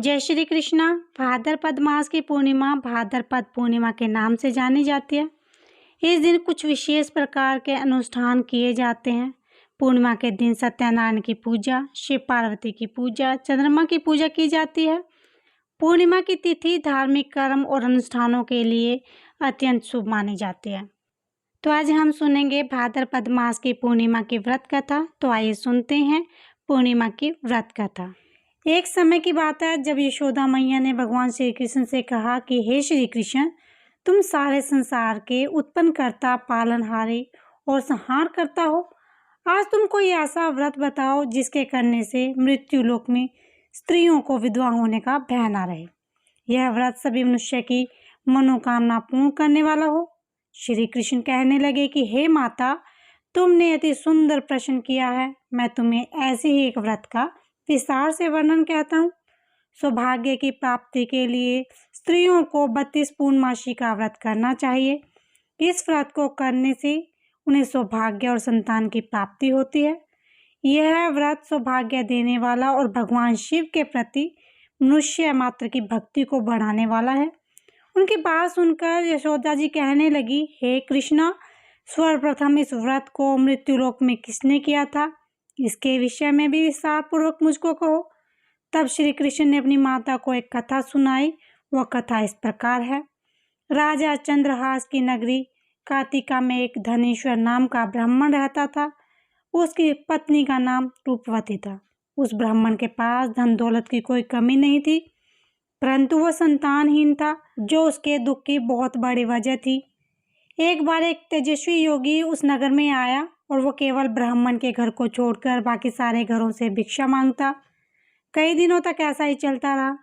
जय श्री कृष्णा। भाद्रपद मास की पूर्णिमा भाद्रपद पूर्णिमा के नाम से जानी जाती है। इस दिन कुछ विशेष प्रकार के अनुष्ठान किए जाते हैं। पूर्णिमा के दिन सत्यनारायण की पूजा, शिव पार्वती की पूजा, चंद्रमा की पूजा की जाती है। पूर्णिमा की तिथि धार्मिक कर्म और अनुष्ठानों के लिए अत्यंत शुभ मानी जाती है। तो आज हम सुनेंगे भाद्रपद मास की पूर्णिमा की व्रत कथा। तो आइए सुनते हैं पूर्णिमा की व्रत कथा। एक समय की बात है जब यशोदा मैया ने भगवान श्री कृष्ण से कहा कि हे श्री कृष्ण, तुम सारे संसार के उत्पन्न करता, पालनहारी और संहार करता हो। आज तुम कोई ऐसा व्रत बताओ जिसके करने से मृत्यु लोक में स्त्रियों को विधवा होने का भय न रहे। यह व्रत सभी मनुष्य की मनोकामना पूर्ण करने वाला हो। श्री कृष्ण कहने लगे कि हे माता, तुमने अति सुंदर प्रश्न किया है। मैं तुम्हें ऐसे ही एक व्रत का विस्तार से वर्णन कहता हूँ। सौभाग्य की प्राप्ति के लिए स्त्रियों को 32 पूर्णमासी का व्रत करना चाहिए। इस व्रत को करने से उन्हें सौभाग्य और संतान की प्राप्ति होती है। यह व्रत सौभाग्य देने वाला और भगवान शिव के प्रति मनुष्य मात्र की भक्ति को बढ़ाने वाला है। उनकी बात सुनकर यशोदा जी कहने लगी, हे कृष्णा, सर्वप्रथम इस व्रत को मृत्युलोक में किसने किया था, इसके विषय में भी विस्तार पूर्वक मुझको कहो। तब श्री कृष्ण ने अपनी माता को एक कथा सुनाई। वह कथा इस प्रकार है। राजा चंद्रहास की नगरी कार्तिका में एक धनेश्वर नाम का ब्राह्मण रहता था। उसकी पत्नी का नाम रूपवती था। उस ब्राह्मण के पास धन दौलत की कोई कमी नहीं थी, परंतु वह संतानहीन था, जो उसके दुख की बहुत बड़ी वजह थी। एक बार एक तेजस्वी योगी उस नगर में आया और वो केवल ब्राह्मण के घर को छोड़कर बाकी सारे घरों से भिक्षा मांगता। कई दिनों तक ऐसा ही चलता रहा।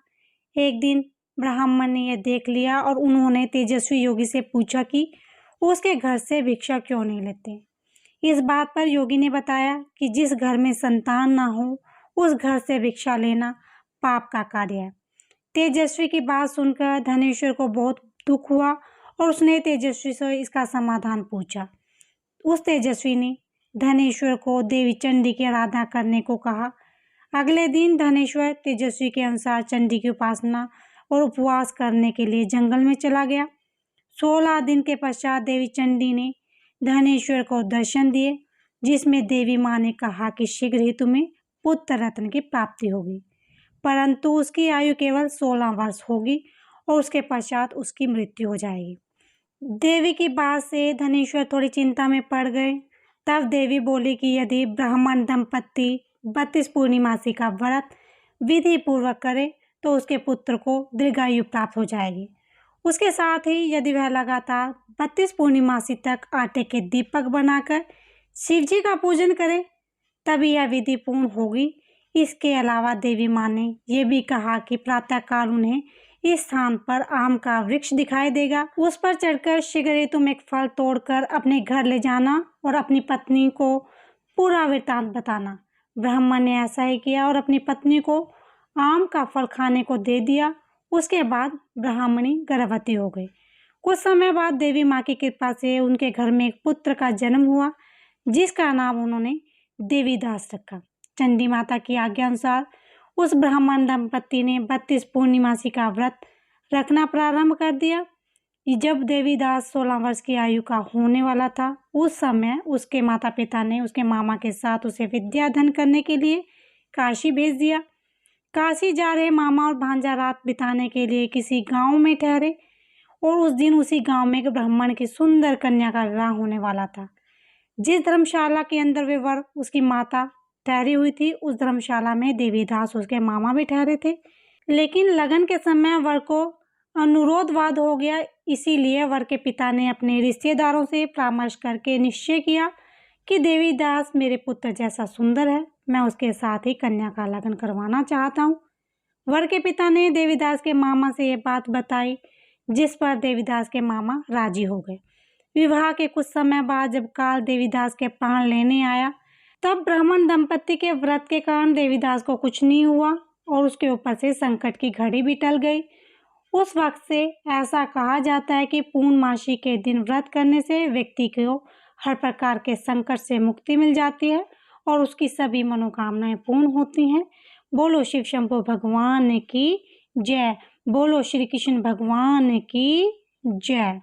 एक दिन ब्राह्मण ने यह देख लिया और उन्होंने तेजस्वी योगी से पूछा कि उसके घर से भिक्षा क्यों नहीं लेते। इस बात पर योगी ने बताया कि जिस घर में संतान ना हो उस घर से भिक्षा लेना पाप का कार्य है। तेजस्वी की बात सुनकर धनेश्वर को बहुत दुख हुआ और उसने तेजस्वी से इसका समाधान पूछा। उस तेजस्वी ने धनेश्वर को देवी चंडी की आराधना करने को कहा। अगले दिन धनेश्वर तेजस्वी के अनुसार चंडी की उपासना और उपवास करने के लिए जंगल में चला गया। 16 दिन के पश्चात देवी चंडी ने धनेश्वर को दर्शन दिए, जिसमें देवी माँ ने कहा कि शीघ्र ही तुम्हें पुत्र रत्न की प्राप्ति होगी, परंतु उसकी आयु केवल 16 वर्ष होगी और उसके पश्चात उसकी मृत्यु हो जाएगी। देवी की बात से धनेश्वर थोड़ी चिंता में पड़ गए। तब देवी बोली कि यदि ब्राह्मण दंपत्ति 32 पूर्णिमासी का व्रत विधि पूर्वक करे तो उसके पुत्र को दीर्घायु प्राप्त हो जाएगी। उसके साथ ही यदि वह लगातार 32 पूर्णिमासी तक आटे के दीपक बनाकर शिव जी का पूजन करे तभी यह विधि पूर्ण होगी। इसके अलावा देवी माँ ने यह भी कहा कि प्रातःकाल उन्हें इस स्थान पर आम का वृक्ष दिखाई देगा। उस पर चढ़कर शीघ्र ही तुम एक फल तोड़कर अपने घर ले जाना और अपनी पत्नी को पूरा वृत्तांत बताना। ब्राह्मण ने ऐसा ही किया और अपनी पत्नी को आम का फल खाने को दे दिया। उसके बाद ब्राह्मणी गर्भवती हो गई। कुछ समय बाद देवी माँ की कृपा से उनके घर में एक पुत्र का जन्म हुआ, जिसका नाम उन्होंने देवीदास रखा। चंडी माता की आज्ञा अनुसार उस ब्राह्मण दंपत्ति ने 32 पूर्णिमासी का व्रत रखना प्रारंभ कर दिया। जब देवीदास 16 वर्ष की आयु का होने वाला था, उस समय उसके माता पिता ने उसके मामा के साथ उसे विद्याधन करने के लिए काशी भेज दिया। काशी जा रहे मामा और भांजा रात बिताने के लिए किसी गांव में ठहरे और उस दिन उसी गांव में एक ब्राह्मण की सुंदर कन्या का विवाह होने वाला था। जिस धर्मशाला के अंदर वे वर उसकी माता ठहरी हुई थी, उस धर्मशाला में देवीदास उसके मामा भी ठहरे थे। लेकिन लगन के समय वर को अनुरोधवाद हो गया, इसीलिए वर के पिता ने अपने रिश्तेदारों से परामर्श करके निश्चय किया कि देवीदास मेरे पुत्र जैसा सुंदर है, मैं उसके साथ ही कन्या का लगन करवाना चाहता हूँ। वर के पिता ने देवीदास के मामा से ये बात बताई, जिस पर देवीदास के मामा राजी हो गए। विवाह के कुछ समय बाद जब काल देवीदास के प्राण लेने आया, तब ब्राह्मण दंपत्ति के व्रत के कारण देवीदास को कुछ नहीं हुआ और उसके ऊपर से संकट की घड़ी भी टल गई। उस वक्त से ऐसा कहा जाता है कि पूर्णमासी के दिन व्रत करने से व्यक्ति को हर प्रकार के संकट से मुक्ति मिल जाती है और उसकी सभी मनोकामनाएं पूर्ण होती हैं। बोलो शिव शंभो भगवान की जय। बोलो श्री कृष्ण भगवान की जय।